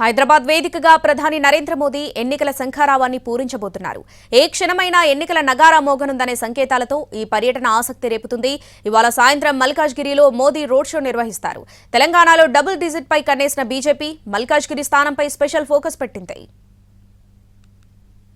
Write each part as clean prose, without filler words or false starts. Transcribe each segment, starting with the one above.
హైదరాబాద్ వేదికగా ప్రధాని నరేంద్ర మోదీ ఎన్నికల శంఖారావాన్ని పూరించబోతున్నారు. ఏ క్షణమైనా ఎన్నికల నగారా మోగనుందనే సంకేతాలతో ఈ పర్యటన ఆసక్తి రేపుతుంది. ఇవాళ సాయంత్రం మల్కాజ్గిరిలో మోదీ రోడ్ షో నిర్వహిస్తారు. తెలంగాణలో డబుల్ డిజిట్ పై కన్నేసిన బీజేపీ మల్కాజ్గిరి స్థానంపై స్పెషల్ ఫోకస్ పెట్టింది.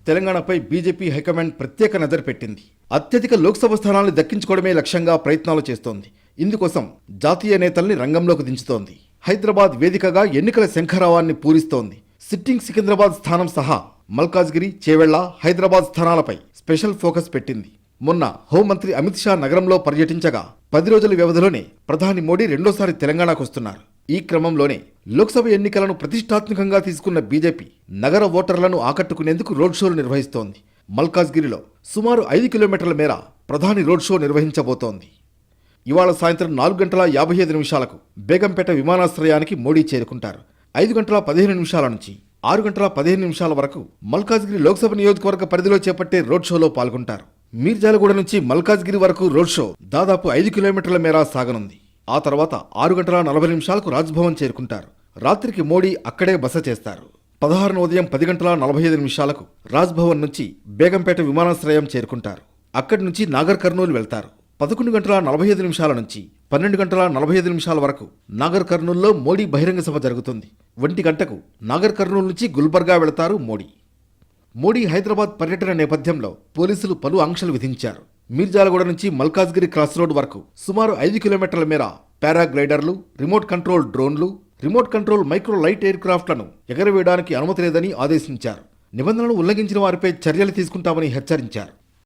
తెలంగాణపై బీజేపీ హైకమాండ్ ప్రత్యేక నజరు పెట్టింది. అత్యధిక లోక్సభ స్థానాలను దక్కించుకోవడమే లక్ష్యంగా ప్రయత్నాలు చేస్తోంది. ఇందుకోసం జాతీయ నేతల్ని రంగంలోకి దించుతోంది. హైదరాబాద్ వేదికగా ఎన్నికల శంఖారావాన్ని పూరిస్తోంది. సిట్టింగ్ సికింద్రాబాద్ స్థానం సహా మల్కాజ్గిరి, చేవెళ్ల, హైదరాబాద్ స్థానాలపై స్పెషల్ ఫోకస్ పెట్టింది. మొన్న హోంమంత్రి అమిత్ షా నగరంలో పర్యటించగా 10 రోజుల వ్యవధిలోనే ప్రధాని మోడీ రెండోసారి తెలంగాణకు వస్తున్నారు. ఈ క్రమంలోనే లోక్సభ ఎన్నికలను ప్రతిష్టాత్మకంగా తీసుకున్న బీజేపీ నగర ఓటర్లను ఆకట్టుకునేందుకు రోడ్ షోలు నిర్వహిస్తోంది. మల్కాజ్గిరిలో సుమారు 5 కిలోమీటర్ల మేర ప్రధాని రోడ్ షో నిర్వహించబోతోంది. ఇవాళ సాయంత్రం 4 గంటల 55 నిమిషాలకు బేగంపేట విమానాశ్రయానికి మోడీ చేరుకుంటారు. 5 గంటల 15 నిమిషాల నుంచి 6 గంటల 15 నిమిషాల వరకు మల్కాజ్గిరి లోక్సభ నియోజకవర్గ పరిధిలో చేపట్టే రోడ్ షోలో పాల్గొంటారు. మీర్జాలగూడ నుంచి మల్కాజ్గిరి వరకు రోడ్ షో దాదాపు 5 కిలోమీటర్ల మేర సాగనుంది. ఆ తర్వాత 6 గంటల 40 నిమిషాలకు రాజ్భవన్ చేరుకుంటారు. రాత్రికి మోడీ అక్కడే బస చేస్తారు. 16న ఉదయం 10 గంటల 45 నిమిషాలకు రాజ్భవన్ నుంచి బేగంపేట విమానాశ్రయం చేరుకుంటారు. అక్కడి నుంచి నాగర్ కర్నూలు వెళ్తారు. 11 గంటల 45 నిమిషాల నుంచి 12 గంటల 45 నిమిషాల వరకు నాగర్ కర్నూల్లో మోడీ బహిరంగ సభ జరుగుతుంది. 1 గంటకు నాగర్ కర్నూలు నుంచి గుల్బర్గా వెళతారు మోడీ. మోడీ హైదరాబాద్ పర్యటన నేపథ్యంలో పోలీసులు పలు ఆంక్షలు విధించారు. మీర్జాలగూడ నుంచి మల్కాజ్గిరి క్రాస్ రోడ్ వరకు సుమారు 5 కిలోమీటర్ల మేర పారాగ్లైడర్లు, రిమోట్ కంట్రోల్ డ్రోన్లు, రిమోట్ కంట్రోల్ మైక్రో లైట్ ఎయిర్ క్రాఫ్ట్లను ఎగరవేయడానికి అనుమతి లేదని ఆదేశించారు. నిబంధనలు ఉల్లంఘించిన వారిపై చర్యలు తీసుకుంటామని హెచ్చరించారు.